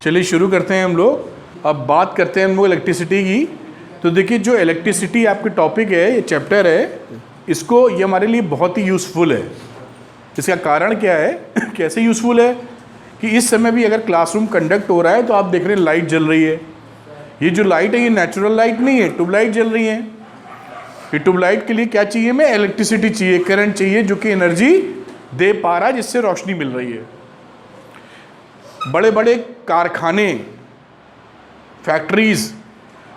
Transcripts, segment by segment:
चलिए शुरू करते हैं हम लोग। अब बात करते हैं हम लोग इलेक्ट्रिसिटी की। तो देखिए, जो इलेक्ट्रिसिटी आपकी टॉपिक है, ये चैप्टर है, इसको ये हमारे लिए बहुत ही यूज़फुल है। इसका कारण क्या है कैसे यूज़फुल है कि इस समय भी अगर क्लासरूम कंडक्ट हो रहा है तो आप देख रहे हैं लाइट जल रही है। ये जो लाइट है ये नेचुरल लाइट नहीं है, ट्यूबलाइट जल रही है। ये ट्यूबलाइट के लिए क्या चाहिए, हमें इलेक्ट्रिसिटी चाहिए, करंट चाहिए, जो कि एनर्जी दे पा रहा है, जिससे रोशनी मिल रही है। बड़े बड़े कारखाने, फैक्ट्रीज,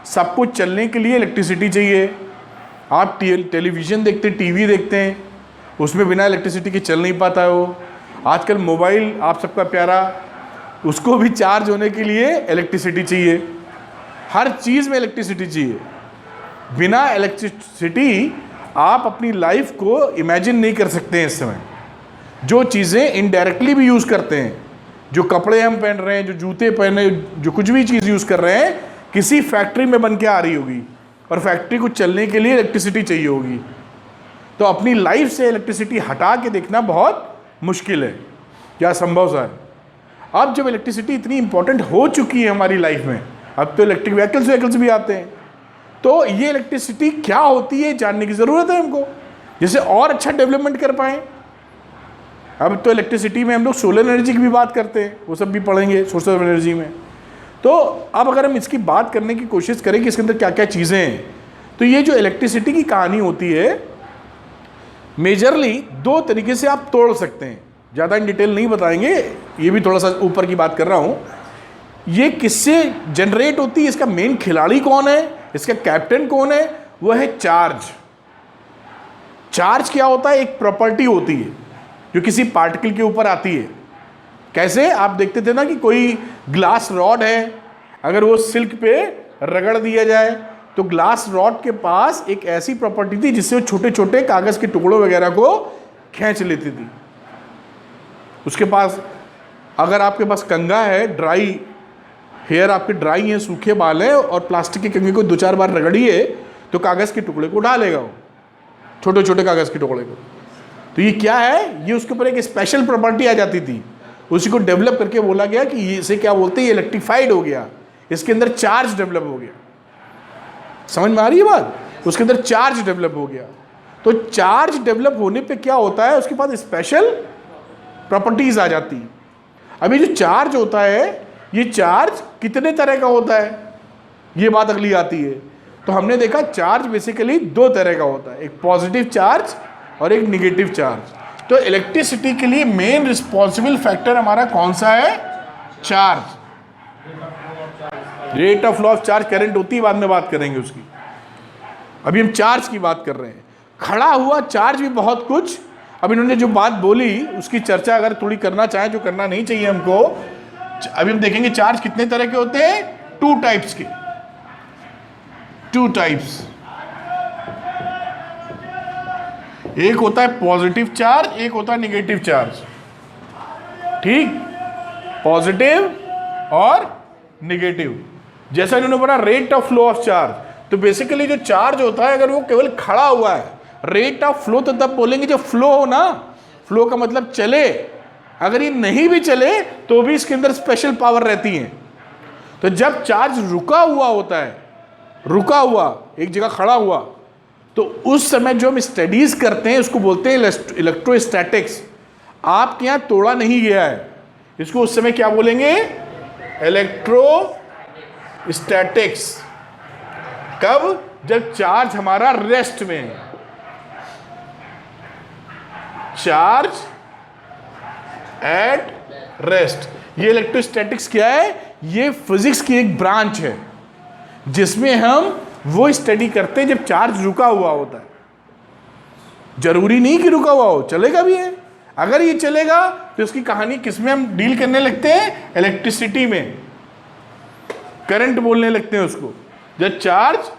सब कुछ चलने के लिए इलेक्ट्रिसिटी चाहिए। आप टेलीविज़न देखते हैं, टीवी देखते हैं, उसमें बिना इलेक्ट्रिसिटी के चल नहीं पाता है वो। आजकल मोबाइल आप सबका प्यारा, उसको भी चार्ज होने के लिए इलेक्ट्रिसिटी चाहिए। हर चीज़ में इलेक्ट्रिसिटी चाहिए। बिना इलेक्ट्रिसिटी आप अपनी लाइफ को इमेजिन नहीं कर सकते हैं। इस समय जो चीज़ें इनडायरेक्टली भी यूज़ करते हैं, जो कपड़े हम पहन रहे हैं, जो जूते पहने, जो कुछ भी चीज़ यूज़ कर रहे हैं, किसी फैक्ट्री में बन के आ रही होगी, और फैक्ट्री को चलने के लिए इलेक्ट्रिसिटी चाहिए होगी। तो अपनी लाइफ से इलेक्ट्रिसिटी हटा के देखना बहुत मुश्किल है, क्या संभव सा है। अब जब इलेक्ट्रिसिटी इतनी इंपॉर्टेंट हो चुकी है हमारी लाइफ में, अब तो इलेक्ट्रिक व्हीकल्स भी आते हैं, तो ये इलेक्ट्रिसिटी क्या होती है जानने की ज़रूरत है हमको, जिससे और अच्छा डेवलपमेंट कर पाएँ। अब तो इलेक्ट्रिसिटी में हम लोग सोलर एनर्जी की भी बात करते हैं, वो सब भी पढ़ेंगे सोर्स ऑफ एनर्जी में। तो अब अगर हम इसकी बात करने की कोशिश करें कि इसके अंदर क्या क्या चीज़ें हैं, तो ये जो इलेक्ट्रिसिटी की कहानी होती है, मेजरली दो तरीके से आप तोड़ सकते हैं। ज़्यादा इन डिटेल नहीं बताएंगे, ये भी थोड़ा सा ऊपर की बात कर रहा हूँ। ये किससे जनरेट होती है, इसका मेन खिलाड़ी कौन है, इसका कैप्टन कौन है, वो है चार्ज। चार्ज क्या होता है, एक प्रॉपर्टी होती है जो किसी पार्टिकल के ऊपर आती है। कैसे, आप देखते थे ना कि कोई ग्लास रॉड है, अगर वो सिल्क पे रगड़ दिया जाए तो ग्लास रॉड के पास एक ऐसी प्रॉपर्टी थी जिससे वो छोटे छोटे कागज़ के टुकड़ों वगैरह को खींच लेती थी। उसके पास, अगर आपके पास कंघा है, ड्राई हेयर आपके ड्राई हैं, सूखे बाल हैं, और प्लास्टिक के कंघे को 2-4 बार रगड़िए तो कागज़ के टुकड़े को उठा लेगा वो, छोटे छोटे कागज़ के टुकड़े को। तो ये क्या है, ये उसके ऊपर एक स्पेशल प्रॉपर्टी आ जाती थी, उसी को डेवलप करके बोला गया कि इसे क्या बोलते हैं, ये इलेक्ट्रीफाइड हो गया, इसके अंदर चार्ज डेवलप हो गया। समझ में आ रही है बात, उसके अंदर चार्ज डेवलप हो गया। तो चार्ज डेवलप होने पे क्या होता है, उसके पास स्पेशल प्रॉपर्टीज आ जाती। अभी जो चार्ज होता है, ये चार्ज कितने तरह का होता है, ये बात अगली आती है। तो हमने देखा चार्ज बेसिकली 2 तरह का होता है, एक पॉजिटिव चार्ज और एक निगेटिव चार्ज। तो इलेक्ट्रिसिटी के लिए मेन रिस्पॉन्सिबल फैक्टर हमारा कौन सा है, charge. Rate of flow of charge current होती है, बाद में बात करेंगे उसकी। अभी हम चार्ज की बात कर रहे हैं। खड़ा हुआ चार्ज भी बहुत कुछ, अब इन्होंने जो बात बोली उसकी चर्चा अगर थोड़ी करना चाहें, जो करना नहीं चाहिए हमको। अभी हम देखेंगे चार्ज कितने तरह के होते हैं, 2 टाइप्स के, 2 टाइप्स। एक होता है पॉजिटिव चार्ज, एक होता है निगेटिव चार्ज। ठीक, पॉजिटिव और निगेटिव। जैसा इन्होंने बोला rate of flow of charge, तो बेसिकली जो चार्ज होता है अगर वो केवल खड़ा हुआ है, रेट ऑफ फ्लो तो तब बोलेंगे जब फ्लो हो ना, फ्लो का मतलब चले। अगर ये नहीं भी चले तो भी इसके अंदर स्पेशल पावर रहती है। तो जब चार्ज रुका हुआ होता है, रुका हुआ एक जगह खड़ा हुआ, तो उस समय जो हम स्टडीज करते हैं उसको बोलते हैं इलेक्ट्रोस्टैटिक्स। आपके यहाँ तोड़ा नहीं गया है, इसको उस समय क्या बोलेंगे, इलेक्ट्रोस्टैटिक्स। कब, जब चार्ज हमारा रेस्ट में है। चार्ज एट रेस्ट, ये इलेक्ट्रोस्टैटिक्स क्या है, ये फिजिक्स की एक ब्रांच है जिसमें हम वो स्टडी करते हैं जब चार्ज रुका हुआ होता है। जरूरी नहीं कि रुका हुआ हो, चलेगा भी है। अगर ये चलेगा तो इसकी कहानी किसमें हम डील करने लगते हैं, इलेक्ट्रिसिटी में, करंट बोलने लगते हैं उसको। जब चार्ज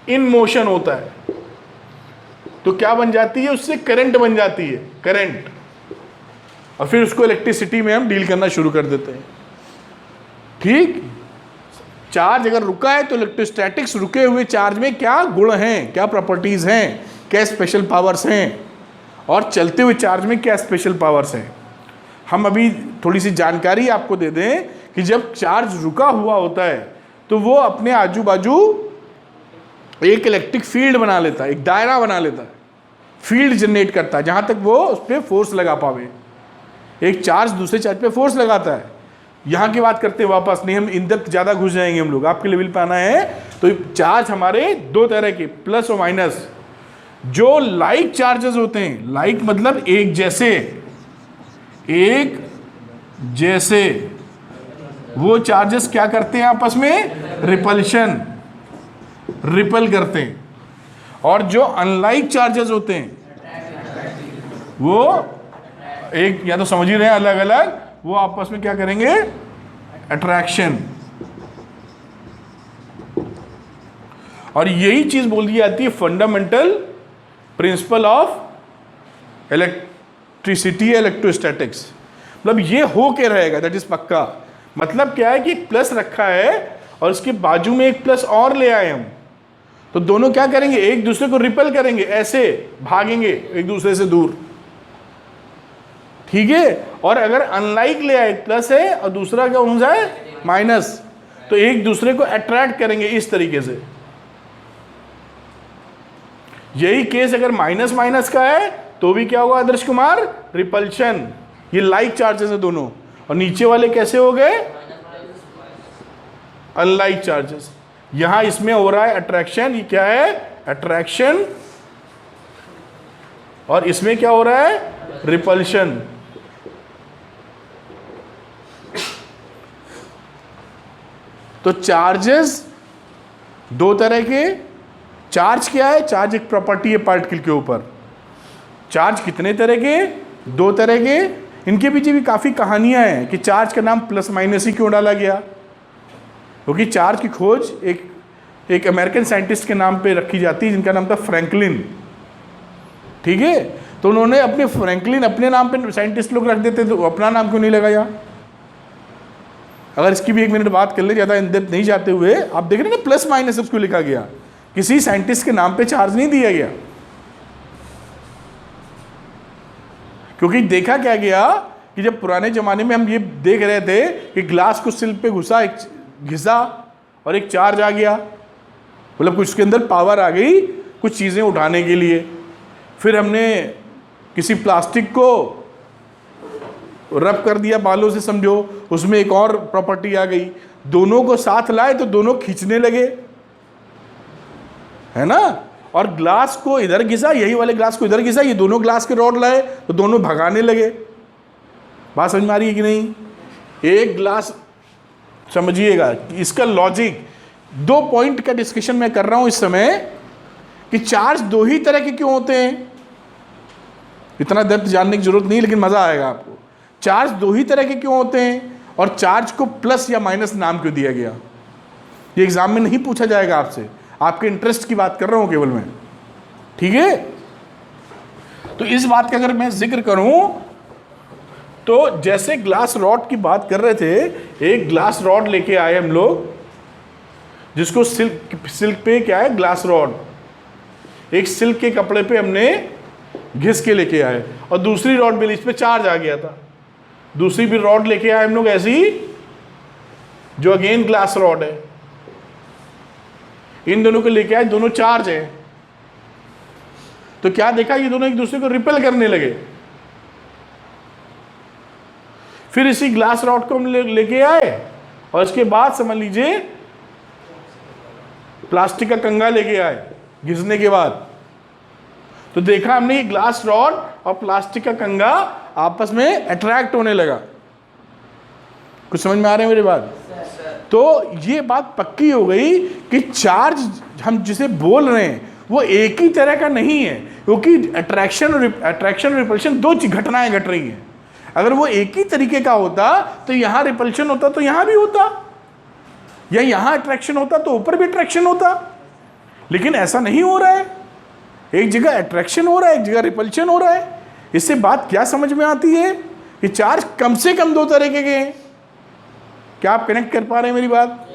इन मोशन होता है तो क्या बन जाती है, उससे करंट बन जाती है, करंट, और फिर उसको इलेक्ट्रिसिटी में हम डील करना शुरू कर देते हैं। ठीक, चार्ज अगर रुका है तो इलेक्ट्रोस्टैटिक्स रुके हुए चार्ज में क्या गुण हैं, क्या प्रॉपर्टीज हैं, क्या स्पेशल पावर्स हैं, और चलते हुए चार्ज में क्या स्पेशल पावर्स हैं। हम अभी थोड़ी सी जानकारी आपको दे दें कि जब चार्ज रुका हुआ होता है तो वो अपने आजू बाजू एक इलेक्ट्रिक फील्ड बना लेता है, एक दायरा बना लेता है, फील्ड जनरेट करता है जहाँ तक वो उस पर फोर्स लगा पावे। एक चार्ज दूसरे चार्ज पे फोर्स लगाता है। यहाँ की बात करते हैं वापस, नहीं हम इन डेप्थ ज़्यादा घुस जाएंगे, हम लोग आपके लेवल पे आना है। तो चार्ज हमारे दो तरह के, प्लस और माइनस। जो लाइक चार्जेस होते हैं, लाइक मतलब एक जैसे, एक जैसे, वो चार्जेस क्या करते हैं आपस में? रिपल्शन, रिपल करते हैं। और जो अनलाइक चार्जेस होते हैं वो एक, या तो समझ ही रहे हैं, अलग अलग, वो आपस में क्या करेंगे? अट्रैक्शन। और यही चीज बोल दी जाती है fundamental principle of electricity, electrostatics. मतलब ये हो के रहेगा, दैट इज पक्का। मतलब क्या है कि एक प्लस रखा है और इसके बाजू में एक प्लस और ले आए हम, तो दोनों क्या करेंगे? एक दूसरे को रिपेल करेंगे, ऐसे भागेंगे एक दूसरे से दूर, ठीक है। और अगर अनलाइक ले आए, प्लस है और दूसरा क्या हो जाए? माइनस, तो एक दूसरे को अट्रैक्ट करेंगे इस तरीके से। यही केस अगर माइनस माइनस का है तो भी क्या होगा आदर्श कुमार? रिपल्शन। ये लाइक चार्जेस है दोनों। और नीचे वाले कैसे हो गए? Unlike charges. यहां इसमें हो रहा है अट्रैक्शन, ये क्या है? अट्रैक्शन। और इसमें क्या हो रहा है? रिपल्शन। तो चार्जेस दो तरह के। चार्ज क्या है? चार्ज एक प्रॉपर्टी है पार्टिकल के ऊपर। चार्ज कितने तरह के? दो तरह के। इनके पीछे भी काफ़ी कहानियां हैं कि चार्ज का नाम प्लस माइनस ही क्यों डाला गया, क्योंकि चार्ज की खोज एक अमेरिकन साइंटिस्ट के नाम पे रखी जाती है जिनका नाम था फ्रैंकलिन, ठीक है। तो उन्होंने अपने फ्रैंकलिन अपने नाम पे साइंटिस्ट लोग रख देते, तो अपना नाम क्यों नहीं लगाया? अगर इसकी भी एक मिनट बात कर ले, ज़्यादा इन डेप्थ नहीं जाते हुए, आप देख रहे हैं ना प्लस माइनस उसको लिखा गया, किसी साइंटिस्ट के नाम पे चार्ज नहीं दिया गया। क्योंकि देखा क्या गया कि जब पुराने ज़माने में हम ये देख रहे थे कि ग्लास को सिल पे घिसा और एक चार्ज आ गया, मतलब कुछ उसके अंदर पावर आ गई कुछ चीज़ें उठाने के लिए। फिर हमने किसी प्लास्टिक को रब कर दिया बालों से, समझो, उसमें एक और प्रॉपर्टी आ गई। दोनों को साथ लाए तो दोनों खींचने लगे, है ना। और ग्लास को इधर घिसा, यही वाले ग्लास को इधर घिसा, ये दोनों ग्लास के रॉड लाए तो दोनों भगाने लगे। बात समझ में आ रही है कि नहीं? एक ग्लास, समझिएगा इसका लॉजिक। दो पॉइंट का डिस्कशन मैं कर रहा हूं इस समय कि चार्ज दो ही तरह के क्यों होते हैं। इतना डेप्थ जानने की जरूरत नहीं, लेकिन मजा आएगा आपको। चार्ज दो ही तरह के क्यों होते हैं और चार्ज को प्लस या माइनस नाम क्यों दिया गया? ये एग्जाम में नहीं पूछा जाएगा आपसे, आपके इंटरेस्ट की बात कर रहा हूं केवल मैं, ठीक है। तो इस बात का अगर मैं जिक्र करूं तो जैसे ग्लास रॉड की बात कर रहे थे, एक ग्लास रॉड लेके आए हम लोग, जिसको सिल्क पे क्या है? Glass rod. एक सिल्क के कपड़े पे हमने घिस के लेके आए और दूसरी रॉड भी, इस पे चार्ज आ गया था। दूसरी भी रॉड लेके आए हम लोग ऐसी, जो अगेन ग्लास रॉड है। इन दोनों को लेके आए, दोनों चार्ज है। तो क्या देखा? ये दोनों एक दूसरे को रिपेल करने लगे। फिर इसी ग्लास रॉड को हम लेके आए और इसके बाद समझ लीजिए प्लास्टिक का कंगा लेके आए घिसने के बाद। तो देखा हमने ये ग्लास रॉड और प्लास्टिक का कंगा आपस में अट्रैक्ट होने लगा। कुछ समझ में आ रहे हैं मेरी बात? तो ये बात पक्की हो गई कि चार्ज हम जिसे बोल रहे हैं वो एक ही तरह का नहीं है, क्योंकि अट्रैक्शन और रिपल्शन दो घटनाएं घट रही हैं। अगर वो एक ही तरीके का होता तो यहाँ रिपल्शन होता तो यहाँ भी होता, या यहाँ अट्रैक्शन होता तो ऊपर भी अट्रैक्शन होता। लेकिन ऐसा नहीं हो रहा है, एक जगह अट्रैक्शन हो रहा है, एक जगह रिपल्शन हो रहा है। इससे बात क्या समझ में आती है कि चार्ज कम से कम दो तरीके के हैं। क्या आप कनेक्ट कर पा रहे हैं मेरी बात?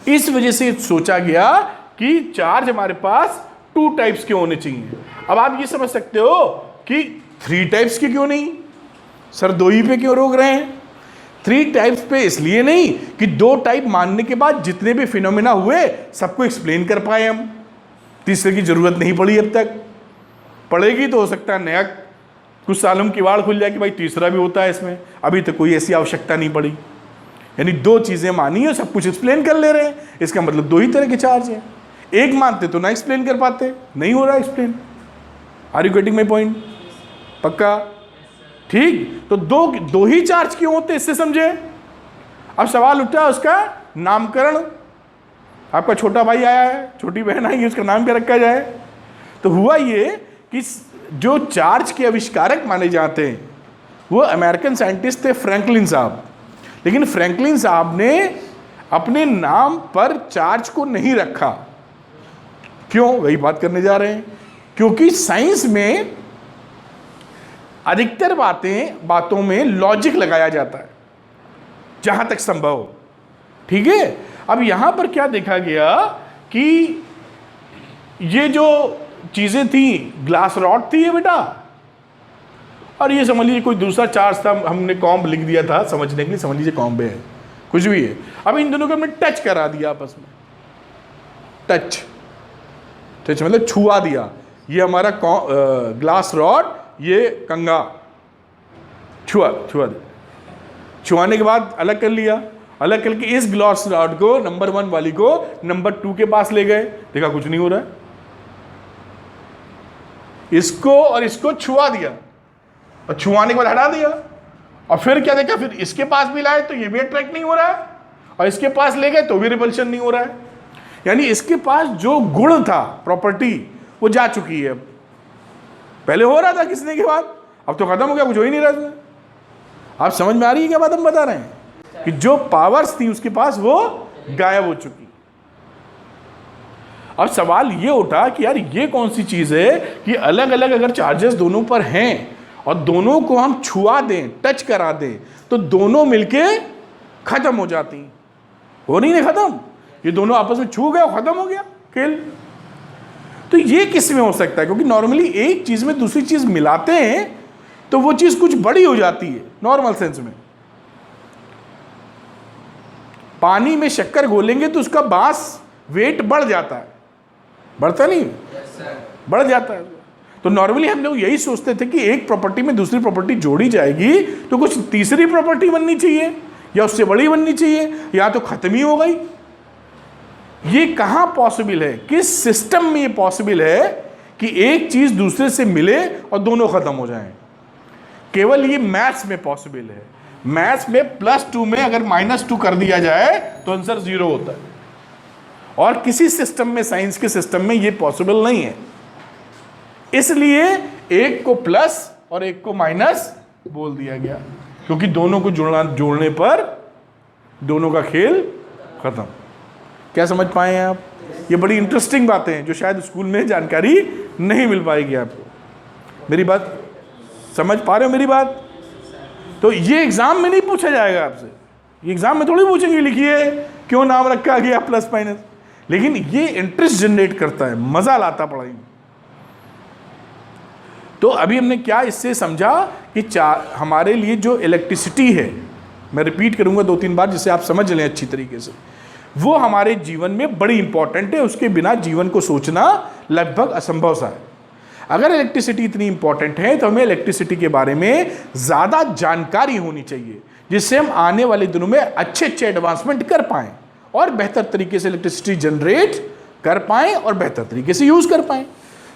इस वजह से सोचा गया कि चार्ज हमारे पास टू टाइप्स के होने चाहिए। अब आप ये समझ सकते हो कि थ्री टाइप्स के क्यों नहीं? सर 2 ही पे क्यों रोक रहे हैं? 3 टाइप्स पे इसलिए नहीं कि 2 टाइप मानने के बाद जितने भी फिनोमेना हुए सबको एक्सप्लेन कर पाए हम। तीसरे की जरूरत नहीं पड़ी अब तक, पड़ेगी तो हो सकता है नया कुछ सालों में किवाड़ खुल जाए कि भाई तीसरा भी होता है इसमें। अभी तक कोई ऐसी आवश्यकता नहीं पड़ी। यानी 2 चीजें मानी है, सब कुछ एक्सप्लेन कर ले रहे हैं, इसका मतलब 2 ही तरह के चार्ज हैं। एक मानते तो ना एक्सप्लेन कर पाते, नहीं हो रहा explain. Are you getting my point? पक्का? ठीक, तो 2 ही चार्ज क्यों होते इससे समझे। अब सवाल उठा उसका नामकरण। आपका छोटा भाई आया है, छोटी बहन आई है, उसका नाम क्या रखा जाए? तो हुआ ये कि जो चार्ज के आविष्कारक माने जाते हैं वो अमेरिकन साइंटिस्ट थे फ्रैंकलिन साहब। लेकिन फ्रैंकलिन साहब ने अपने नाम पर चार्ज को नहीं रखा। क्यों? वही बात करने जा रहे हैं। क्योंकि साइंस में अधिकतर बातों में लॉजिक लगाया जाता है जहां तक संभव हो। ठीक है, अब यहां पर क्या देखा गया कि ये जो चीजें थी, ग्लास रॉड थी ये बेटा, और ये समझ लीजिए कोई दूसरा चार्ज था, हमने कॉम्ब लिख दिया था समझने के लिए, समझ लीजिए कॉम्ब है, कुछ भी है। अब इन दोनों को हमने टच करा दिया आपस में। टच मतलब छुआ दिया। ये हमारा ग्लास रॉड, ये कंगा, छुआ दे। छुआने के बाद अलग कर लिया। अलग करके इस ग्लास रॉड को नंबर 1 वाली को नंबर 2 के पास ले गए, देखा कुछ नहीं हो रहा है। इसको और इसको छुआ दिया और छुआने के बाद हटा दिया, और फिर क्या देखा, फिर इसके पास भी लाए तो ये भी अट्रैक्ट नहीं हो रहा है, और इसके पास ले गए तो भी रिपल्शन नहीं हो रहा है। यानी इसके पास जो गुण था, प्रॉपर्टी, वो जा चुकी है। पहले हो रहा था किसने के बाद, अब तो खत्म हो गया, कुछ हो ही नहीं रहा इसमें। आप समझ में आ रही है क्या बात हम बता रहे हैं? कि जो पावर्स थी उसके पास वो गायब हो चुकी। अब सवाल ये उठा कि यार ये कौन सी चीज है कि अलग अलग अगर चार्जेस दोनों पर हैं और दोनों को हम छुआ दें, टच करा दें, तो दोनों मिलके खत्म हो जाती। हो नहीं खत्म, ये दोनों आपस में छू गए, खत्म हो गया खेल। तो ये किस में हो सकता है? क्योंकि नॉर्मली एक चीज में दूसरी चीज मिलाते हैं तो वो चीज कुछ बड़ी हो जाती है नॉर्मल सेंस में। पानी में शक्कर घोलेंगे तो उसका बास वेट बढ़ जाता है, बढ़ता नहीं? बढ़ जाता है। तो नॉर्मली हम लोग यही सोचते थे कि एक प्रॉपर्टी में दूसरी प्रॉपर्टी जोड़ी जाएगी तो कुछ तीसरी प्रॉपर्टी बननी चाहिए या उससे बड़ी बननी चाहिए, या तो खत्म ही हो गई। ये कहां पॉसिबल है, किस सिस्टम में ये पॉसिबल है कि एक चीज दूसरे से मिले और दोनों खत्म हो जाएं? केवल ये मैथ्स में पॉसिबल है। मैथ्स में +2 में अगर -2 कर दिया जाए तो आंसर 0 होता है, और किसी सिस्टम में, साइंस के सिस्टम में ये पॉसिबल नहीं है। इसलिए एक को प्लस और एक को माइनस बोल दिया गया, क्योंकि दोनों को जोड़ने पर दोनों का खेल खत्म। क्या समझ पाए हैं आप? ये बड़ी इंटरेस्टिंग बातें हैं जो शायद स्कूल में जानकारी नहीं मिल पाएगी आपको। मेरी बात समझ पा रहे हो मेरी बात? तो ये एग्जाम में नहीं पूछा जाएगा आपसे, ये एग्जाम में थोड़ी पूछेंगे लिखिए क्यों नाम रखा गया प्लस माइनस, लेकिन ये इंटरेस्ट जनरेट करता है, मजा लाता पढ़ाई में। तो अभी हमने क्या इससे समझा कि हमारे लिए जो इलेक्ट्रिसिटी है, मैं रिपीट करूंगा 2-3 बार जिससे आप समझ लें अच्छी तरीके से, वो हमारे जीवन में बड़ी इंपॉर्टेंट है। उसके बिना जीवन को सोचना लगभग असंभव सा है। अगर इलेक्ट्रिसिटी इतनी इंपॉर्टेंट है तो हमें इलेक्ट्रिसिटी के बारे में ज़्यादा जानकारी होनी चाहिए, जिससे हम आने वाले दिनों में अच्छे एडवांसमेंट कर पाएँ और बेहतर तरीके से इलेक्ट्रिसिटी जनरेट कर पाएँ और बेहतर तरीके से यूज़ कर पाएँ।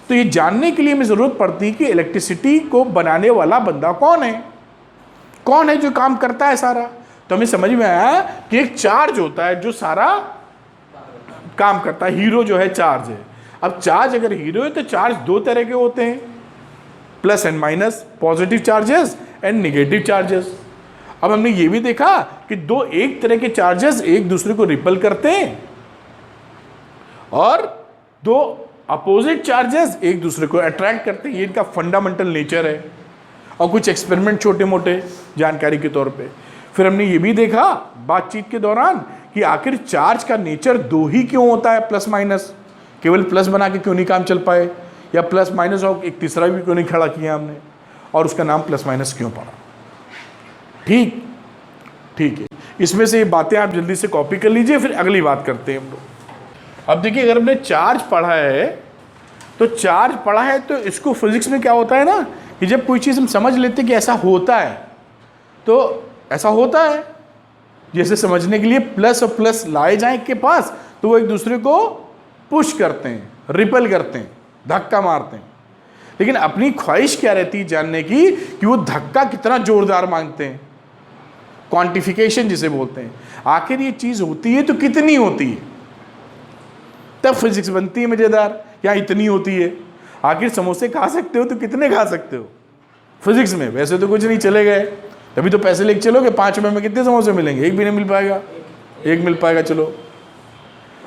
तो ये जानने के लिए हमें ज़रूरत पड़ती है कि इलेक्ट्रिसिटी को बनाने वाला बंदा कौन है जो काम करता है सारा। तो हमें समझ में आया कि एक चार्ज होता है जो सारा काम करता है। हीरो जो है चार्ज है। अब चार्ज अगर हीरो है तो चार्ज 2 तरह के होते हैं, plus and minus, positive charges and negative charges. अब हमने ये भी देखा कि एक तरह के चार्जेस एक दूसरे को रिपल करते हैं और 2 अपोजिट चार्जेस एक दूसरे को अट्रैक्ट करते हैं। ये इनका फंडामेंटल नेचर है, और कुछ एक्सपेरिमेंट छोटे मोटे जानकारी के तौर पे। फिर हमने ये भी देखा बातचीत के दौरान कि आखिर चार्ज का नेचर 2 ही क्यों होता है, प्लस माइनस। केवल प्लस बना के क्यों नहीं काम चल पाए, या प्लस माइनस और एक तीसरा भी क्यों नहीं खड़ा किया हमने, और उसका नाम प्लस माइनस क्यों पड़ा। ठीक ठीक है, इसमें से ये बातें आप जल्दी से कॉपी कर लीजिए, फिर अगली बात करते हैं हम लोग। अब देखिए, अगर हमने चार्ज पढ़ा है तो इसको फिजिक्स में क्या होता है ना, कि जब कोई चीज़ हम समझ लेते हैं कि ऐसा होता है, तो ऐसा होता है, जैसे समझने के लिए प्लस और प्लस लाए जाएं के पास तो वो एक दूसरे को पुश करते हैं, रिपेल करते हैं, धक्का मारते हैं। लेकिन अपनी ख्वाहिश क्या रहती है जानने की, कि वो धक्का कितना जोरदार मांगते हैं, क्वांटिफिकेशन जिसे बोलते हैं। आखिर ये चीज़ होती है तो कितनी होती है, तब फिजिक्स बनती है मज़ेदार। या इतनी होती है, आखिर समोसे खा सकते हो तो कितने खा सकते हो फिजिक्स में, वैसे तो कुछ नहीं, चले गए तभी तो पैसे लेके चलोगे, 5 रुपये में कितने समोसे मिलेंगे, एक भी नहीं मिल पाएगा, एक मिल पाएगा चलो।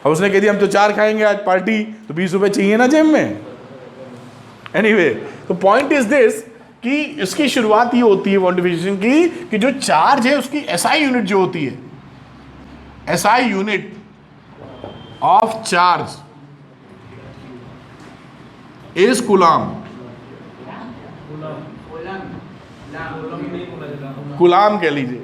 और उसने कह दिया हम तो 4 खाएंगे आज पार्टी, तो 20 रुपये चाहिए ना जेब में। एनीवे, तो पॉइंट इज दिस कि इसकी शुरुआत ये होती है क्वांटिफिकेशन की, कि जो चार्ज है उसकी एसआई यूनिट जो होती है, SI unit of charge is coulomb. Coulomb कह लीजिए,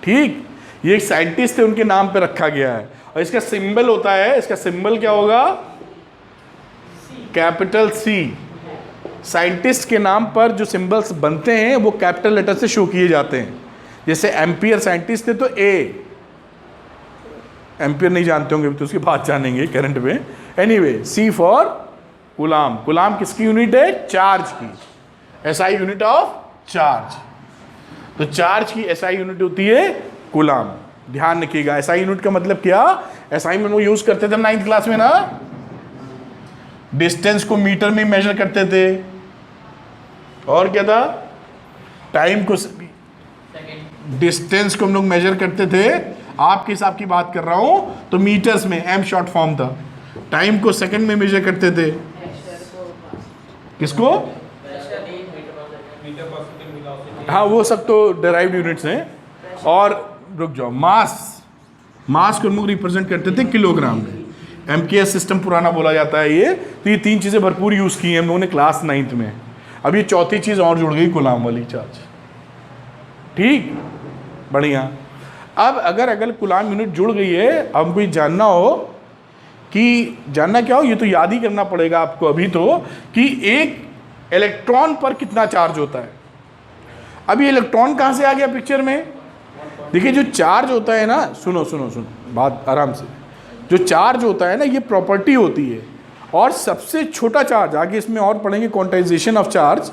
ठीक। ये एक साइंटिस्ट थे, उनके नाम पे रखा गया है। और इसका सिंबल होता है, इसका सिंबल क्या होगा, कैपिटल सी। साइंटिस्ट के नाम पर जो सिंबल्स बनते हैं वो कैपिटल लेटर से शो किए जाते हैं। जैसे एम्पियर साइंटिस्ट थे तो ए, एम्पियर नहीं जानते होंगे तो उसकी बात जानेंगे करंट में। Anyway, C for coulomb. Coulomb किसकी यूनिट है, चार्ज की, एसआई यूनिट ऑफ चार्ज। तो चार्ज की एसआई यूनिट होती है कूलम। ध्यान रखिएगा, एसआई यूनिट का मतलब क्या, एसआई में वो यूज करते थे 9th क्लास में ना, डिस्टेंस को मीटर में मेजर करते थे, और क्या था, टाइम को, डिस्टेंस को हम लोग मेजर करते थे, आपके हिसाब की बात कर रहा हूं तो मीटर्स में, एम शॉर्ट फॉर्म था। टाइम को सेकंड में मेजर करते थे, किसको, हाँ वो सब तो डेराइव्ड यूनिट्स हैं। और रुक जाओ, मास को हम लोग रिप्रेजेंट करते थे किलोग्राम में, एमकेएस सिस्टम पुराना बोला जाता है ये। तो ये 3 चीज़ें भरपूर यूज़ की हैं हम लोगों ने क्लास 9th में। अब ये 4थी चीज़ और जुड़ गई, कूलम वाली चार्ज, ठीक, बढ़िया। अब अगर कूलम यूनिट जुड़ गई है, अब कोई जानना हो कि जानना क्या हो, ये तो याद ही करना पड़ेगा आपको अभी तो, कि एक इलेक्ट्रॉन पर कितना चार्ज होता है। अब ये इलेक्ट्रॉन कहाँ से आ गया पिक्चर में, देखिए जो चार्ज होता है ना, सुनो सुनो सुनो बात आराम से, जो चार्ज होता है ना ये प्रॉपर्टी होती है। और सबसे छोटा चार्ज, आगे इसमें और पढ़ेंगे क्वांटाइजेशन ऑफ चार्ज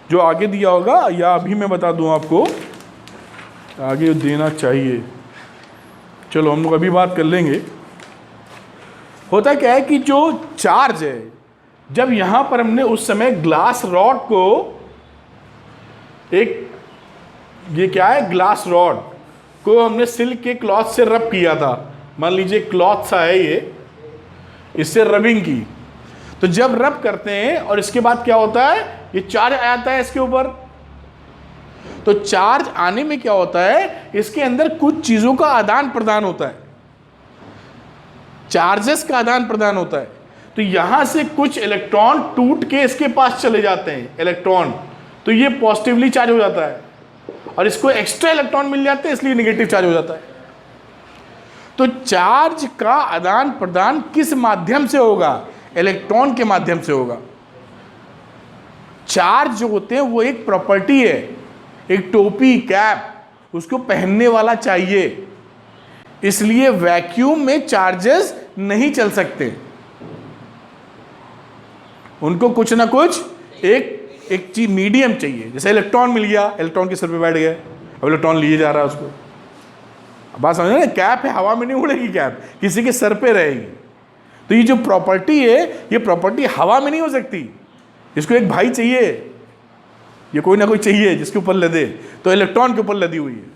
जो आगे दिया होगा, या अभी मैं बता दूं आपको, आगे देना चाहिए, चलो हम लोग अभी बात कर लेंगे। होता क्या है कि जो चार्ज है, जब यहाँ पर हमने उस समय ग्लास रॉड को, एक ये क्या है, ग्लास रॉड को हमने सिल्क के क्लॉथ से रब किया था, मान लीजिए क्लॉथ सा है ये, इससे रबिंग की, तो जब रब करते हैं और इसके बाद क्या होता है, ये चार्ज आता है इसके ऊपर। तो चार्ज आने में क्या होता है, इसके अंदर कुछ चीजों का आदान प्रदान होता है, चार्जेस का आदान प्रदान होता है। तो यहां से कुछ इलेक्ट्रॉन टूट के इसके पास चले जाते हैं, इलेक्ट्रॉन, तो ये पॉजिटिवली चार्ज हो जाता है, और इसको एक्स्ट्रा इलेक्ट्रॉन मिल जाते हैं इसलिए नेगेटिव चार्ज हो जाता है। तो चार्ज का आदान प्रदान किस माध्यम से होगा, इलेक्ट्रॉन के माध्यम से होगा। चार्ज जो होते हैं वो एक प्रॉपर्टी है, एक टोपी, कैप, उसको पहनने वाला चाहिए, इसलिए वैक्यूम में चार्जेस नहीं चल सकते, उनको कुछ ना कुछ एक चीज मीडियम चाहिए। जैसे इलेक्ट्रॉन मिल गया, इलेक्ट्रॉन के सर पे बैठ गया, अब इलेक्ट्रॉन लिए जा रहा है उसको, बात समझ ना, कैप है, हवा में नहीं उड़ेगी, कैप किसी के सर पे रहेगी। तो ये जो प्रॉपर्टी है, ये प्रॉपर्टी हवा में नहीं हो सकती, इसको एक भाई चाहिए, ये कोई ना कोई चाहिए जिसके ऊपर लदे, तो इलेक्ट्रॉन के ऊपर लदी हुई है।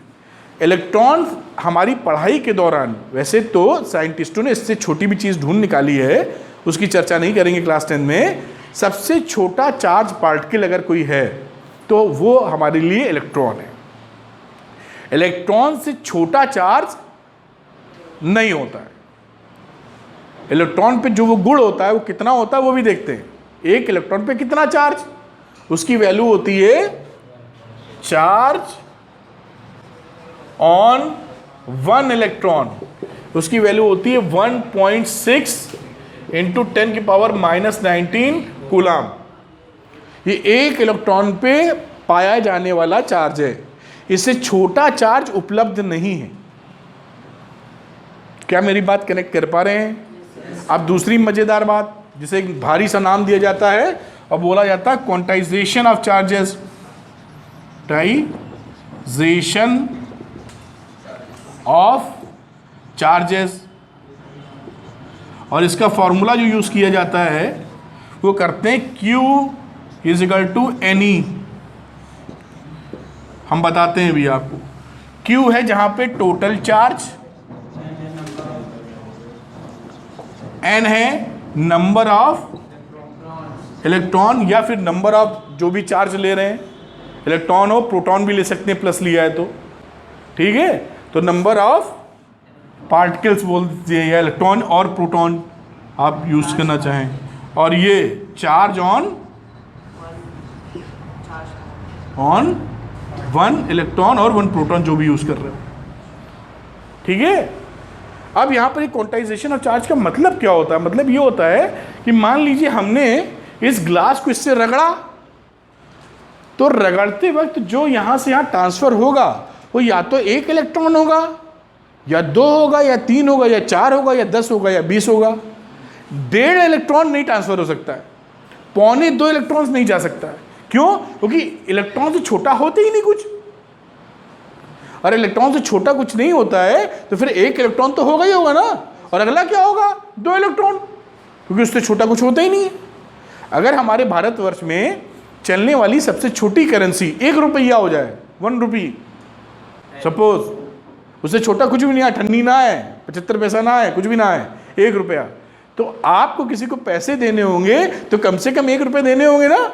इलेक्ट्रॉन हमारी पढ़ाई के दौरान, वैसे तो साइंटिस्टों ने इससे छोटी भी चीज़ ढूंढ निकाली है, उसकी चर्चा नहीं करेंगे क्लास 10 में। सबसे छोटा चार्ज पार्टिकल अगर कोई है तो वो हमारे लिए इलेक्ट्रॉन है। इलेक्ट्रॉन से छोटा चार्ज नहीं होता है। इलेक्ट्रॉन पे जो वो गुण होता है वो कितना होता है वो भी देखते हैं, एक इलेक्ट्रॉन पे कितना चार्ज, उसकी वैल्यू होती है चार्ज ऑन 1 इलेक्ट्रॉन, उसकी वैल्यू होती है 1.6 इंटू 10⁻⁻19 कूलाम। ये एक इलेक्ट्रॉन पे पाया जाने वाला चार्ज है, इससे छोटा चार्ज उपलब्ध नहीं है। क्या मेरी बात कनेक्ट कर पा रहे हैं? अब दूसरी मजेदार बात, जिसे एक भारी सा नाम दिया जाता है और बोला जाता है quantization of charges, quantization of charges. और इसका फॉर्मूला जो यूज किया जाता है वो करते हैं Q is equal to NE। हम बताते हैं भी आपको। Q है जहां पे टोटल चार्ज, N है नंबर ऑफ इलेक्ट्रॉन या फिर नंबर ऑफ जो भी चार्ज ले रहे हैं, इलेक्ट्रॉन हो प्रोटॉन भी ले सकते हैं प्लस लिया है तो, ठीक है। तो नंबर ऑफ पार्टिकल्स बोल दीजिए या इलेक्ट्रॉन और प्रोटॉन आप यूज करना चाहें, और ये चार्ज ऑन 1 इलेक्ट्रॉन और 1 प्रोटॉन जो भी यूज कर रहे हो, ठीक है। अब यहां पर क्वांटाइजेशन ऑफ चार्ज का मतलब क्या होता है? मतलब ये होता है कि मान लीजिए हमने इस ग्लास को इससे रगड़ा, तो रगड़ते वक्त जो यहां से यहां ट्रांसफर होगा वो या तो 1 इलेक्ट्रॉन होगा या 2 होगा या 3 होगा या 4 होगा या 10 होगा या 20 होगा। 1.5 इलेक्ट्रॉन नहीं ट्रांसफर हो सकता है, 1.25 इलेक्ट्रॉन्स नहीं जा सकता है। क्यों? क्योंकि इलेक्ट्रॉन से छोटा होते ही नहीं कुछ, और इलेक्ट्रॉन से छोटा कुछ नहीं होता है तो फिर 1 इलेक्ट्रॉन तो होगा ही होगा ना, और अगला क्या होगा? 2 इलेक्ट्रॉन, क्योंकि उससे छोटा कुछ होता ही नहीं है। अगर हमारे भारतवर्ष में चलने वाली सबसे छोटी करेंसी 1 रुपया हो जाए, 1 रुपी सपोज, उससे छोटा कुछ भी नहीं है, 98 ना है, 75 पैसा ना है, कुछ भी ना है, 1 रुपया, तो आपको किसी को पैसे देने होंगे तो कम से कम 1 रुपये देने होंगे ना,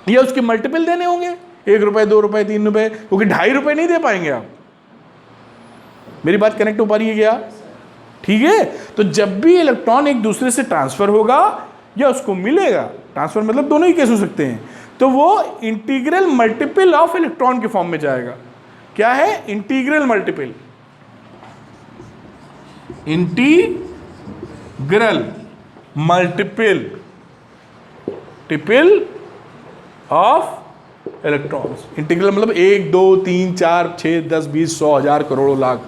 या उसके मल्टीपल देने होंगे, 1 रुपये, 2 रुपये, 3 रुपये, क्योंकि 2.5 रुपये नहीं दे पाएंगे आप। मेरी बात कनेक्ट हो पा रही है क्या? ठीक है। तो जब भी इलेक्ट्रॉन एक दूसरे से ट्रांसफर होगा या उसको मिलेगा, ट्रांसफर मतलब दोनों ही केस हो सकते हैं, तो वो इंटीग्रल मल्टीपल ऑफ इलेक्ट्रॉन के फॉर्म में जाएगा। क्या है? Integral multiple, integral multiple triple of electrons. Integral मतलब 1 2 3 4 6 10 20 100 1000 करोड़ों लाख।